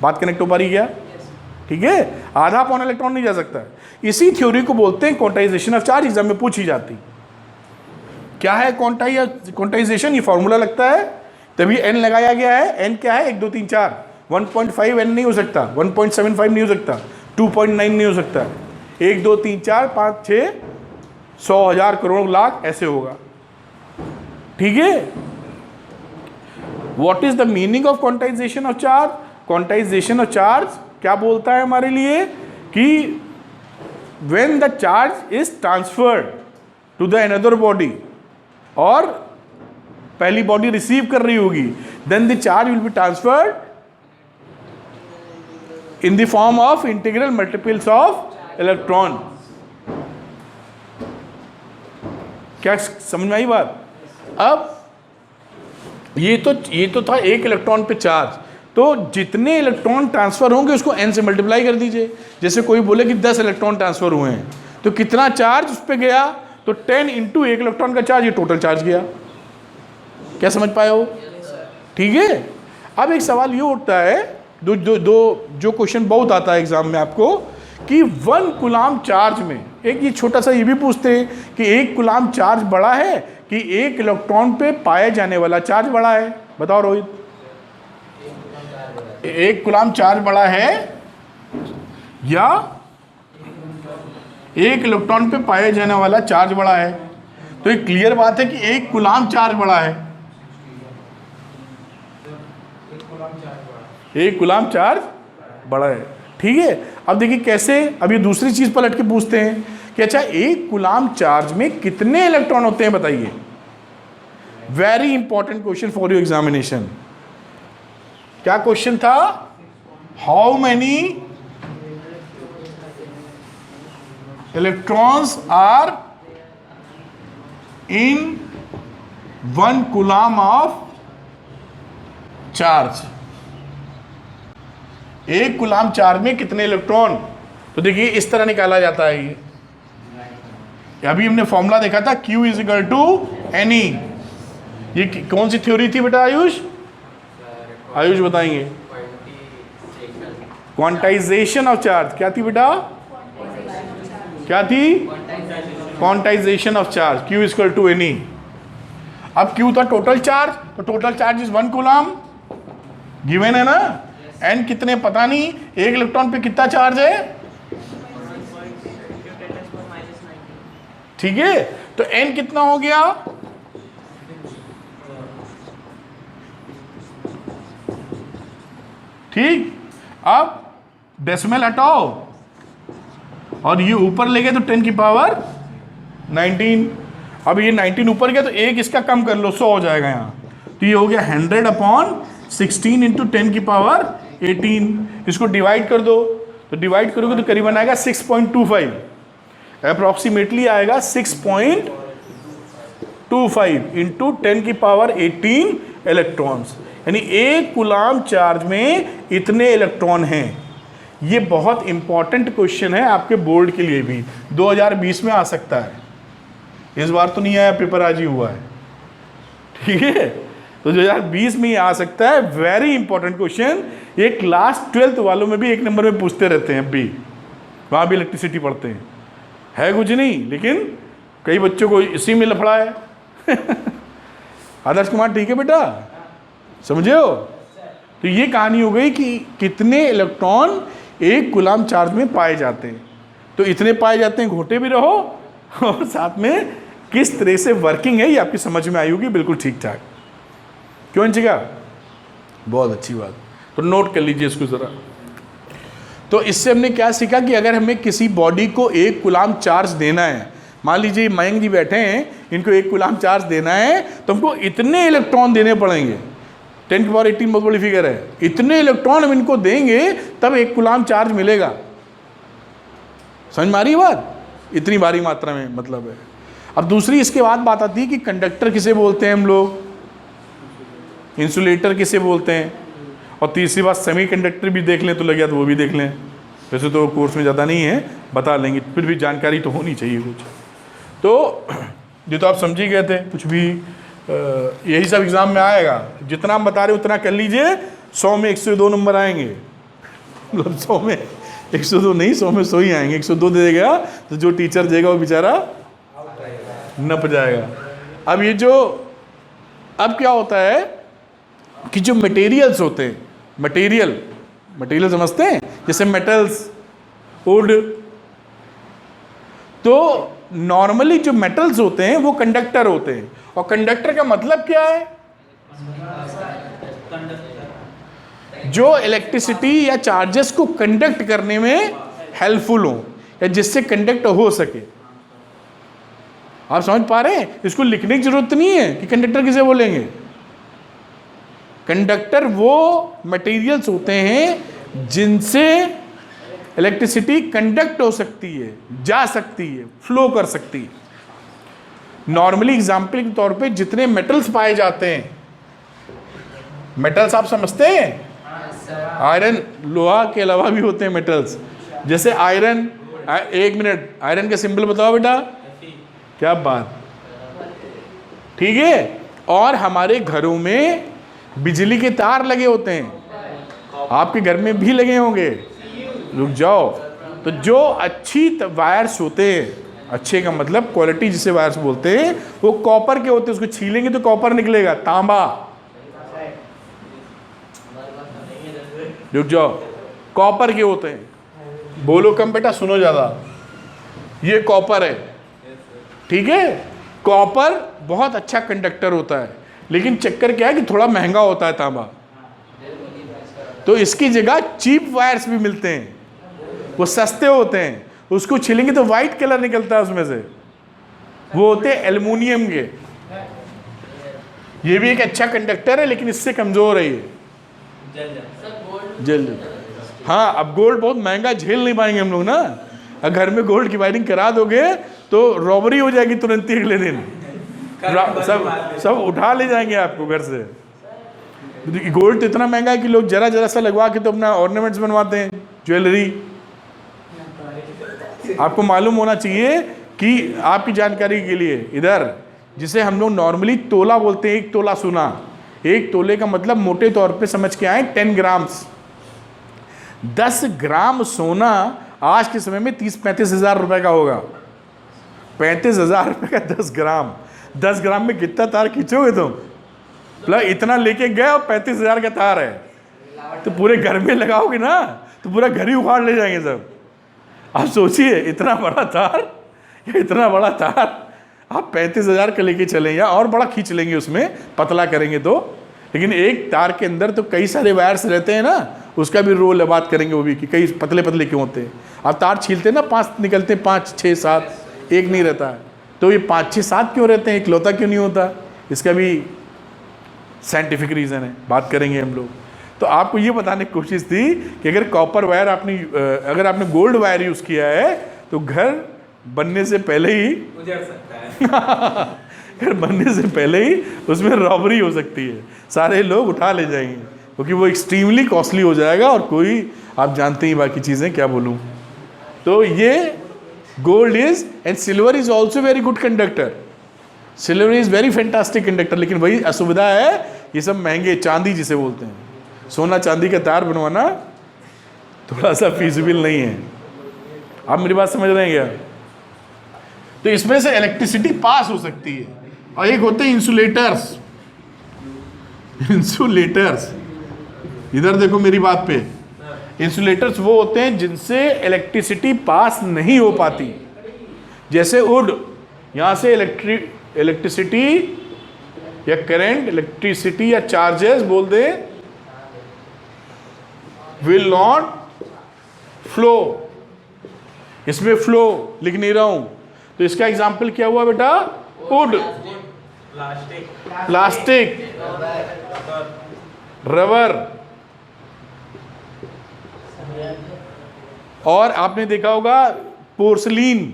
बात कनेक्ट हो पा रही क्या? ठीक है। आधा पौना इलेक्ट्रॉन नहीं जा सकता है। इसी थ्योरी को बोलते हैं क्वांटाइजेशन ऑफ चार्ज, एग्जाम में पूछी जाती। क्या है क्वांटाइजेशन? ये फॉर्मूला लगता है तभी n लगाया गया है। n क्या है? 1 2 3 4, 1.5 n नहीं हो सकता, 1.75 नहीं हो सकता, 2.9 नहीं हो सकता, 1 2 3 4 5 6 100 1000 करोड़ लाख ऐसे होगा। ठीक है। What is the meaning of quantization of charge? Quantization of charge क्या बोलता है हमारे लिए कि when the charge is transferred to the another body, और पहली बॉडी रिसीव कर रही होगी, then the charge will be transferred in the form of integral multiples of electron. क्या समझ में आई बात? अब ये तो था 1 इलेक्ट्रॉन पे चार्ज, तो जितने इलेक्ट्रॉन ट्रांसफर होंगे उसको n से मल्टीप्लाई कर दीजिए। जैसे कोई बोले कि 10 इलेक्ट्रॉन ट्रांसफर हुए हैं तो कितना चार्ज उस पर गया, तो 10 इंटू 1 इलेक्ट्रॉन का चार्ज, ये टोटल चार्ज गया। क्या समझ पाए हो? ठीक है। अब एक सवाल ये उठता है, जो क्वेश्चन बहुत आता है एग्जाम में आपको, कि 1 कूलाम चार्ज में, एक ये छोटा सा ये भी पूछते हैं कि 1 कूलाम चार्ज बड़ा है कि 1 इलेक्ट्रॉन पे पाया जाने वाला चार्ज बड़ा है? बताओ रोहित। 1 कूलाम चार्ज बड़ा है या 1 इलेक्ट्रॉन पे पाया जाने वाला चार्ज बड़ा है? तो एक क्लियर बात है कि 1 कूलाम चार्ज बड़ा है। 1 कूलाम चार्ज बड़ा है। ठीक है। अब देखिए कैसे, अब ये दूसरी चीज पलट के पूछते हैं कि अच्छा 1 कूलाम चार्ज में कितने इलेक्ट्रॉन होते हैं बताइए। Very important question for your examination. क्या क्वेश्चन था? How many electrons are in 1 coulomb of charge. 1 coulomb charge में कितने इलेक्ट्रॉन? तो देखिए इस तरह निकाला जाता है ये। अभी हमने फॉर्मूला देखा था Q is equal to NE। ये कौन सी थ्योरी थी बेटा आयुष? आयुष बताएंगे। Quantization of charge. क्या थी बेटा? क्या थी? Quantization of charge. Q is equal to NE। अब Q था टोटल चार्ज, तो total charge is 1 coulomb given है ना। N कितने पता नहीं, एक इलेक्ट्रॉन पे कितना चार्ज है, ठीक है। तो N कितना हो गया? ठीक। अब डेसिमल हटाओ और ये ऊपर ले गए तो 10 की पावर 19। अब ये 19 ऊपर गया तो एक इसका कम कर लो, 100 हो जाएगा यहाँ। तो ये हो गया 100/16 इंटू 10 की पावर 18। इसको डिवाइड कर दो, तो डिवाइड करोगे तो करीबन आएगा 6.25, अप्रॉक्सीमेटली आएगा 6.25 इंटू 10 की पावर 18 इलेक्ट्रॉन्स। यानी 1 कूलम चार्ज में इतने इलेक्ट्रॉन हैं। ये बहुत इंपॉर्टेंट क्वेश्चन है आपके बोर्ड के लिए भी, 2020 में आ सकता है। इस बार तो नहीं आया, पेपर आज ही हुआ है, ठीक है। तो 2020 में ही आ सकता है। Very important question. ये क्लास 12th वालों में भी 1 नंबर में पूछते रहते हैं, अभी वहाँ भी इलेक्ट्रिसिटी पढ़ते हैं, है कुछ नहीं, लेकिन कई बच्चों को इसी में लफड़ा है। आदर्श कुमार ठीक है बेटा, समझे हो? तो ये कहानी हो गई कि कितने इलेक्ट्रॉन 1 कूलम चार्ज में पाए जाते हैं। तो इतने पाए जाते हैं, घोटे भी रहो, और साथ में किस तरह से वर्किंग है ये आपकी समझ में आई होगी बिल्कुल ठीक ठाक। क्यों इंचिका? बहुत अच्छी बात। तो नोट कर लीजिए इसको ज़रा। तो इससे हमने क्या सीखा कि अगर हमें किसी बॉडी को 1 कूलम चार्ज देना है, मान लीजिए मयंक जी बैठे हैं, इनको 1 कूलम चार्ज देना है, तो हमको इतने इलेक्ट्रॉन देने पड़ेंगे। 10 की पावर 18 बहुत बड़ी फिगर है। इतने इलेक्ट्रॉन हम इनको देंगे तब 1 कूलम चार्ज मिलेगा। समझ में आ रही बात? इतनी भारी मात्रा में मतलब है। अब दूसरी इसके बाद बात आती है कि कंडक्टर किसे बोलते हैं हम लोग, इंसुलेटर किसे बोलते हैं, और तीसरी बात सेमीकंडक्टर भी देख लें तो लगे तो वो भी देख लें। वैसे तो कोर्स में ज़्यादा नहीं है, बता लेंगे, फिर भी जानकारी तो होनी चाहिए कुछ। तो ये तो आप समझ ही गए थे, कुछ भी यही सब एग्ज़ाम में आएगा। जितना हम बता रहे उतना कर लीजिए, 100 में 102 नंबर आएंगे। मतलब 100 में 102 नहीं, 100 में 100 ही आएंगे। 102 दे देगा तो जो टीचर देगा वो बेचारा नप जाएगा। अब ये जो अब क्या होता है कि जो मटेरियल्स होते हैं, मटेरियल समझते हैं, जैसे मेटल्स, वुड, तो नॉर्मली जो मेटल्स होते हैं वो कंडक्टर होते हैं। और कंडक्टर का मतलब क्या है? जो इलेक्ट्रिसिटी या चार्जेस को कंडक्ट करने में हेल्पफुल हो, या जिससे कंडक्ट हो सके। आप समझ पा रहे हैं? इसको लिखने की जरूरत नहीं है कि कंडक्टर किसे बोलेंगे। कंडक्टर वो मटेरियल्स होते हैं जिनसे इलेक्ट्रिसिटी कंडक्ट हो सकती है, जा सकती है, फ्लो कर सकती है। नॉर्मली एग्जाम्पल के तौर पे जितने मेटल्स पाए जाते हैं, मेटल्स आप समझते हैं, आयरन, लोहा के अलावा भी होते हैं मेटल्स। जैसे आयरन, 1 मिनट, आयरन का सिंबल बताओ बेटा। क्या बात, ठीक है। और हमारे घरों में बिजली के तार लगे होते हैं, आपके घर में भी लगे होंगे, रुक जाओ। तो जो अच्छी वायर्स होते हैं, अच्छे का मतलब क्वालिटी जिसे वायर्स बोलते हैं, वो कॉपर के होते हैं। उसको छीलेंगे तो कॉपर निकलेगा, तांबा। रुक जाओ, कॉपर के होते हैं। बोलो कम बेटा, सुनो ज़्यादा। ये कॉपर है, ठीक है। कॉपर बहुत अच्छा कंडक्टर होता है, लेकिन चक्कर क्या है कि थोड़ा महंगा होता है तांबा। तो इसकी जगह चीप वायर्स भी मिलते हैं, वो सस्ते होते हैं। उसको छिलेंगे तो वाइट कलर निकलता है उसमें से, वो होते हैं एल्युमिनियम के। ये भी एक अच्छा कंडक्टर है, लेकिन इससे कमज़ोर है ये, जल। हाँ, अब गोल्ड बहुत महंगा, झेल नहीं पाएंगे हम लोग ना। अगर घर में गोल्ड की वायरिंग करा दोगे तो रॉबरी हो जाएगी तुरंत ही अगले दिन। सब उठा ले जाएंगे आपको घर से। गोल्ड तो इतना महंगा है कि लोग जरा जरा सा लगवा के तो अपना ऑर्नामेंट्स बनवाते हैं, ज्वेलरी। आपको मालूम होना चाहिए कि आपकी जानकारी के लिए, इधर जिसे हम लोग नॉर्मली तोला बोलते हैं, 1 तोला सोना, 1 तोले का मतलब मोटे तौर पे समझ के आए 10 ग्राम्स। 10 ग्राम सोना आज के समय में 30-35 हज़ार रुपए का होगा। 35 हज़ार रुपए का 10 ग्राम। 10 ग्राम में कितना तार खींचोगे तुम? मतलब इतना लेके गए और 35 हज़ार का तार है, तो पूरे घर में लगाओगे ना तो पूरा घर ही उखाड़ ले जाएंगे सब। आप सोचिए, इतना बड़ा तार या इतना बड़ा तार आप 35 हज़ार का लेके चलें, या और बड़ा खींच लेंगे, उसमें पतला करेंगे तो। लेकिन एक तार के अंदर तो कई सारे वायर्स रहते हैं ना, उसका भी रोल है, बात करेंगे वो भी कि कई पतले पतले क्यों होते हैं। आप तार छीलते हैं ना, 5 निकलते हैं, 5, 6, 7, एक नहीं रहता है। तो ये 5, 6, 7 क्यों रहते हैं, इकलौता क्यों नहीं होता? इसका भी साइंटिफिक रीज़न है, बात करेंगे हम लोग। तो आपको ये बताने की कोशिश थी कि अगर कॉपर वायर अगर आपने गोल्ड वायर यूज़ किया है तो घर बनने से पहले ही उजड़ सकता है। घर बनने से पहले ही उसमें रॉबरी हो सकती है, सारे लोग उठा ले जाएंगे, क्योंकि वो एक्सट्रीमली कॉस्टली हो जाएगा। और कोई, आप जानते ही बाकी चीज़ें, क्या बोलूँ। तो ये gold is and silver is also very good conductor. Silver is very fantastic conductor, लेकिन वही असुविधा है, ये सब महंगे, चांदी जिसे बोलते हैं, सोना चांदी का तार बनवाना थोड़ा सा फीजिबल नहीं है। आप मेरी बात समझ रहे हैं क्या? तो इसमें से इलेक्ट्रिसिटी पास हो सकती है। और एक होते हैं इंसुलेटर्स। इंसुलेटर्स, इधर देखो मेरी बात पे। इंसुलेटर्स वो होते हैं जिनसे इलेक्ट्रिसिटी पास नहीं हो पाती। जैसे वुड, यहाँ से इलेक्ट्रिसिटी या करंट, इलेक्ट्रिसिटी या चार्जेस बोल दे, विल नॉट फ्लो। इसमें फ्लो लिख नहीं रहा हूं, तो इसका एग्जाम्पल क्या हुआ बेटा? Would, plastic, rubber. और आपने देखा होगा पोर्सलीन।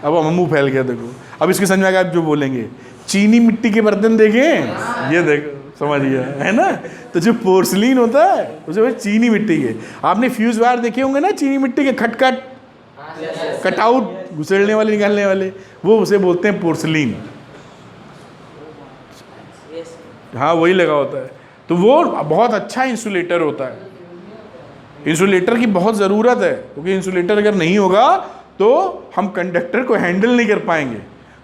अब हम मुंह फैल गया, देखो अब इसके समझ में आएगा आप जो बोलेंगे। चीनी मिट्टी के बर्तन देखें, ये देखो, समझ गया है ना। तो जो पोर्सलीन होता है उसे चीनी मिट्टी के। आपने फ्यूज वायर देखे होंगे ना, चीनी मिट्टी के, खटखट, कटआउट, घुसेड़ने वाले, निकालने वाले, वो उसे बोलते हैं पोर्सलीन। हाँ, वही लगा होता है। तो वो बहुत अच्छा इंसुलेटर होता है। इंसुलेटर की बहुत ज़रूरत है, क्योंकि इंसुलेटर अगर नहीं होगा तो हम कंडक्टर को हैंडल नहीं कर पाएंगे।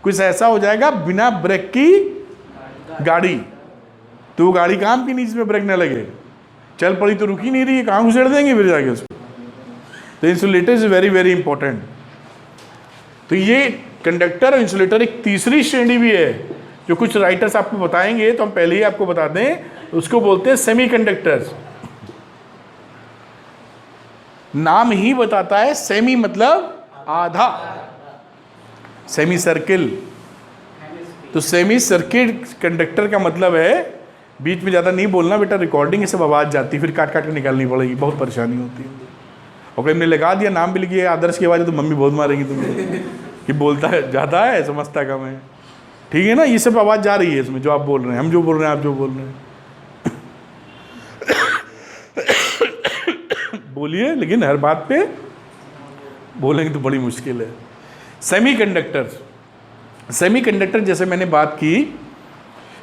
कुछ ऐसा हो जाएगा बिना ब्रेक की गाड़ी, तो वो गाड़ी काम की नहीं जिसमें ब्रेक ना लगे, चल पड़ी तो रुक ही नहीं रही है, कहाँ घुसेड़ देंगे फिर जाके उसको। तो insulator is very very important. तो ये कंडक्टर और इंसुलेटर एक तीसरी श्रेणी भी है, जो कुछ राइटर्स आपको बताएंगे, तो हम पहले ही आपको बता दें, उसको बोलते हैं सेमीकंडक्टर्स। नाम ही बताता है, सेमी मतलब आधा, सेमी सर्किल। तो सेमी सर्किट कंडक्टर का मतलब है, बीच में ज़्यादा नहीं बोलना बेटा, रिकॉर्डिंग ये सब आवाज़ जाती है, फिर काट काट के निकालनी पड़ेगी, बहुत परेशानी होती है। और कहीं मैंने लगा दिया, नाम भी लिखिए आदर्श की आवाज़, तो मम्मी बहुत मारेंगी तुमको कि बोलता है ज़्यादा है, समझता कम है। ठीक है ना, ये सब आवाज़ जा रही है इसमें, जो आप बोल रहे हैं, हम जो बोल रहे हैं, आप जो बोल रहे हैं। बोलिए, लेकिन हर बात पे बोलेंगे तो बड़ी मुश्किल है। सेमीकंडक्टर जैसे मैंने बात की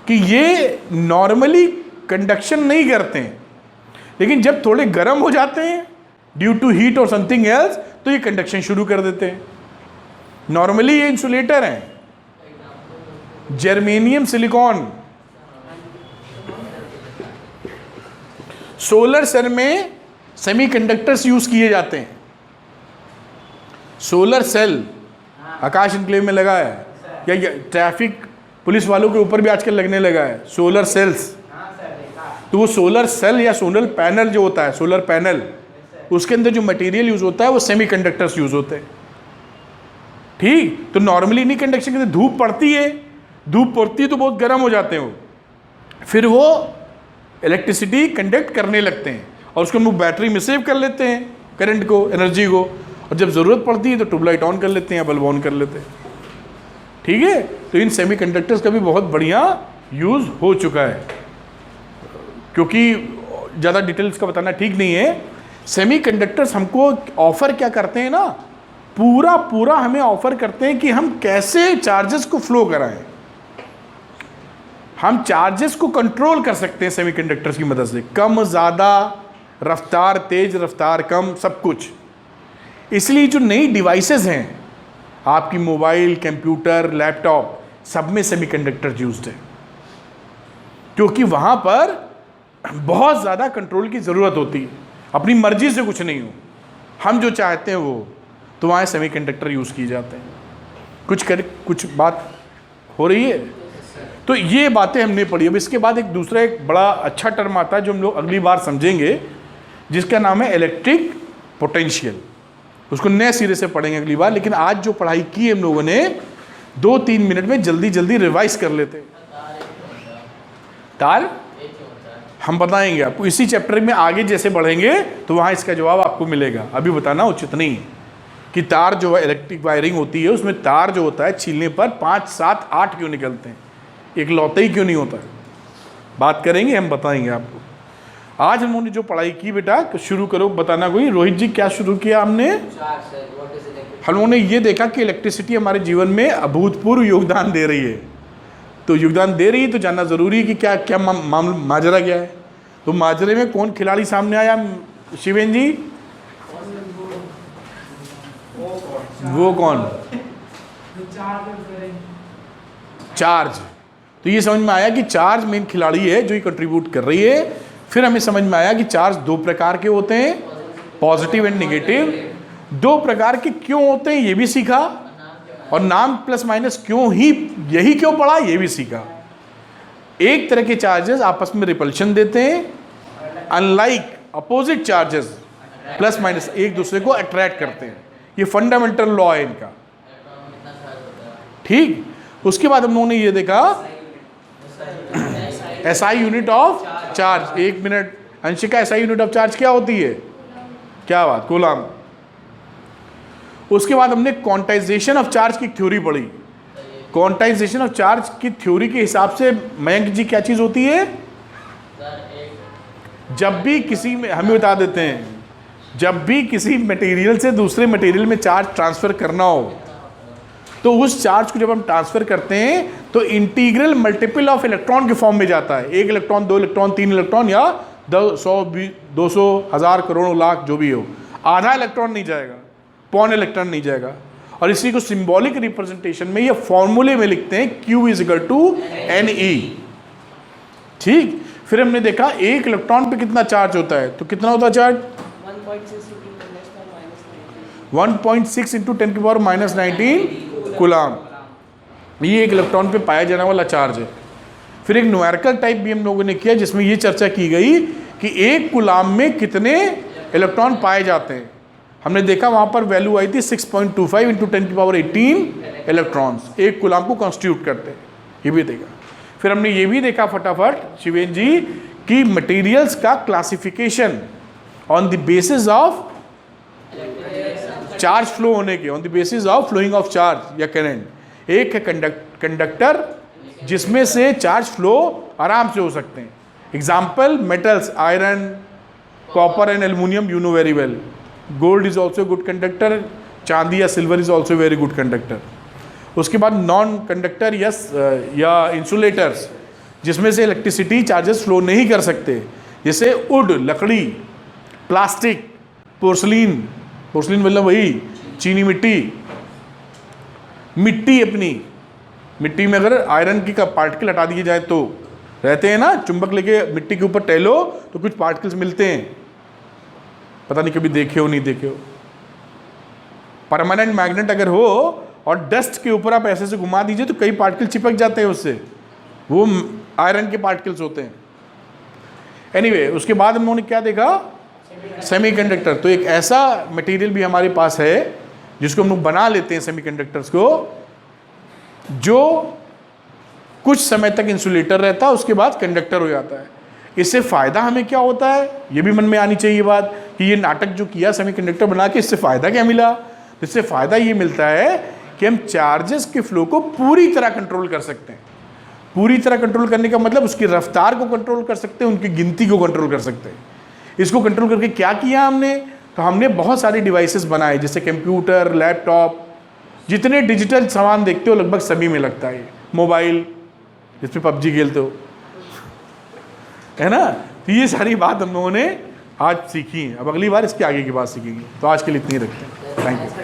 कि ये नॉर्मली कंडक्शन नहीं करते हैं, लेकिन जब थोड़े गर्म हो जाते हैं ड्यू टू हीट और समथिंग एल्स, तो ये कंडक्शन शुरू कर देते हैं। नॉर्मली ये इंसुलेटर हैं, जर्मेनियम, सिलिकॉन। सोलर सेल में सेमीकंडक्टर्स यूज किए जाते हैं। सोलर सेल आकाश इनक्लेव में लगा है, या ट्रैफिक पुलिस वालों के ऊपर भी आजकल लगने लगा है सोलर सेल्स। तो वो सोलर सेल या सोलर पैनल जो होता है, सोलर पैनल, उसके अंदर जो मटेरियल यूज होता है वो सेमीकंडक्टर्स यूज होते हैं। ठीक, तो नॉर्मली नहीं कंडक्शन करते, धूप पड़ती है, धूप पड़ती है तो बहुत गर्म हो जाते हैं वो, फिर वो इलेक्ट्रिसिटी कंडक्ट करने लगते हैं, और उसको हम लोग बैटरी में सेव कर लेते हैं करंट को, एनर्जी को, और जब ज़रूरत पड़ती है तो ट्यूबलाइट ऑन कर लेते हैं या बल्ब ऑन कर लेते हैं। ठीक है, तो इन सेमीकंडक्टर्स का भी बहुत बढ़िया यूज़ हो चुका है। क्योंकि ज़्यादा डिटेल्स का बताना ठीक नहीं है, सेमीकंडक्टर्स हमको ऑफ़र क्या करते हैं ना, पूरा हमें ऑफ़र करते हैं कि हम कैसे चार्जेस को फ्लो कराएं। हम चार्जेस को कंट्रोल कर सकते हैं सेमीकंडक्टर्स की मदद से, कम ज़्यादा, रफ्तार तेज, रफ्तार कम, सब कुछ। इसलिए जो नई डिवाइसेस हैं, आपकी मोबाइल, कंप्यूटर, लैपटॉप, सब में सेमीकंडक्टर यूज्ड है, क्योंकि वहाँ पर बहुत ज़्यादा कंट्रोल की ज़रूरत होती है, अपनी मर्जी से कुछ नहीं हो, हम जो चाहते हैं वो, तो वहाँ सेमीकंडक्टर यूज़ किए जाते हैं। कुछ बात हो रही है, तो ये बातें हमने पढ़ी। अब इसके बाद एक बड़ा अच्छा टर्म आता है जो हम लोग अगली बार समझेंगे, जिसका नाम है इलेक्ट्रिक पोटेंशियल। उसको नए सिरे से पढ़ेंगे अगली बार, लेकिन आज जो पढ़ाई की हम लोगों ने 2-3 मिनट में जल्दी रिवाइज कर लेते हैं। तार हम बताएंगे आपको इसी चैप्टर में, आगे जैसे बढ़ेंगे तो वहाँ इसका जवाब आपको मिलेगा। अभी बताना उचित नहीं है कि तार जो है इलेक्ट्रिक वायरिंग होती है, उसमें तार जो होता है छीलने पर 5, 7, 8 क्यों निकलते हैं, एक लौते ही क्यों नहीं होता है, बात करेंगे, हम बताएंगे आपको। आज हमने जो पढ़ाई की बेटा, शुरू करो बताना कोई। रोहित जी क्या शुरू किया हमने? हम लोगों ने ये देखा कि इलेक्ट्रिसिटी हमारे जीवन में अभूतपूर्व योगदान दे रही है। तो योगदान दे रही है तो जानना ज़रूरी है कि क्या क्या माजरा क्या है। तो माजरे में कौन खिलाड़ी सामने आया शिवेन जी? वो कौन? चार्ज। तो ये समझ में आया कि चार्ज मेन खिलाड़ी है जो ये कंट्रीब्यूट कर रही है। फिर हमें समझ में आया कि चार्ज 2 प्रकार के होते हैं, पॉजिटिव एंड नेगेटिव। 2 प्रकार के क्यों होते हैं ये भी सीखा, और नाम प्लस माइनस यही क्यों पढ़ा ये भी सीखा। एक तरह के चार्जेस आपस में रिपल्शन देते हैं, unlike opposite charges plus minus एक दूसरे को अट्रैक्ट करते हैं। ये फंडामेंटल लॉ है इनका, ठीक। उसके बाद हम लोगों ने ये देखा SI unit of charge. 1 minute Anshika, SI unit of charge क्या होती है? क्या बात, कूलम। उसके बाद हमने क्वांटाइजेशन ऑफ चार्ज की थ्योरी पढ़ी। क्वांटाइजेशन ऑफ चार्ज की थ्योरी के हिसाब से मयंक जी क्या चीज होती है? जब भी किसी में, हमें बता देते हैं, जब भी किसी मटेरियल से दूसरे मटेरियल में चार्ज ट्रांसफर करना हो, तो उस चार्ज को जब हम ट्रांसफर करते हैं तो इंटीग्रल मल्टीपल ऑफ इलेक्ट्रॉन के फॉर्म में जाता है। 1 इलेक्ट्रॉन, 2 इलेक्ट्रॉन, 3 इलेक्ट्रॉन, या 100, 200, 1000, करोड़ों, लाख जो भी हो। आधा इलेक्ट्रॉन नहीं जाएगा, पौन इलेक्ट्रॉन नहीं जाएगा। और इसी को सिंबॉलिक रिप्रेजेंटेशन में ये फॉर्मूले में लिखते हैं, Q = Ne, ठीक। फिर हमने देखा 1 इलेक्ट्रॉन पे कितना चार्ज होता है, तो कितना होता है चार्ज? 1.6 × 10⁻⁻19 कूलम। ये 1 इलेक्ट्रॉन पे पाया जाने वाला चार्ज है। फिर एक न्यूमेरिकल टाइप भी हम लोगों ने किया, जिसमें ये चर्चा की गई कि 1 कूलम में कितने इलेक्ट्रॉन पाए जाते हैं। हमने देखा वहाँ पर वैल्यू आई थी 6.25 × 10⁻18 इलेक्ट्रॉन्स 1 कूलम को कॉन्स्टिट्यूट करते हैं, ये भी देखा। फिर हमने ये भी देखा फटाफट शिवेन जी कि मटेरियल्स का classification on the basis of charge flow होने के, on the basis of flowing of charge या करंट। एक है कंडक्टर जिसमें से चार्ज फ्लो आराम से हो सकते हैं। Example metals, iron, copper and aluminium, you know very well. Gold is also good conductor, चांदी या silver is also very good conductor. उसके बाद नॉन कंडक्टर या इंसुलेटर्स, जिसमें से इलेक्ट्रिसिटी चार्जेस फ्लो नहीं कर सकते, जैसे वुड, लकड़ी, प्लास्टिक, पोर्सलिन मतलब वही चीनी मिट्टी अपनी मिट्टी में अगर आयरन की का पार्टिकल हटा दिए जाए तो रहते हैं ना, चुंबक लेके मिट्टी के ऊपर टहलो तो कुछ पार्टिकल्स मिलते हैं, पता नहीं कभी देखे हो नहीं देखे हो। परमानेंट मैग्नेट अगर हो और डस्ट के ऊपर आप ऐसे से घुमा दीजिए तो कई पार्टिकल चिपक जाते हैं उससे, वो आयरन के पार्टिकल्स होते हैं। एनीवे, उसके बाद हम लोगों ने क्या देखा? सेमीकंडक्टर। तो एक ऐसा मटेरियल भी हमारे पास है जिसको हम लोग बना लेते हैं सेमीकंडक्टर्स को, जो कुछ समय तक इंसुलेटर रहता है, उसके बाद कंडक्टर हो जाता है। इससे फ़ायदा हमें क्या होता है, ये भी मन में आनी चाहिए बात कि ये नाटक जो किया सेमीकंडक्टर बना के, इससे फ़ायदा क्या मिला? इससे फ़ायदा ये मिलता है कि हम चार्जेस के फ्लो को पूरी तरह कंट्रोल कर सकते हैं। पूरी तरह कंट्रोल करने का मतलब उसकी रफ्तार को कंट्रोल कर सकते हैं, उनकी गिनती को कंट्रोल कर सकते हैं। इसको कंट्रोल करके क्या किया हमने, तो हमने बहुत सारे डिवाइसेस बनाए, जैसे कंप्यूटर, लैपटॉप, जितने डिजिटल सामान देखते हो लगभग सभी में लगता है। मोबाइल जिसमें पबजी खेलते हो, है ना। तो ये सारी बात हम लोगों ने आज सीखी है। अब अगली बार इसके आगे की बात सीखेंगे। तो आज के लिए इतनी रखते हैं। Thank you.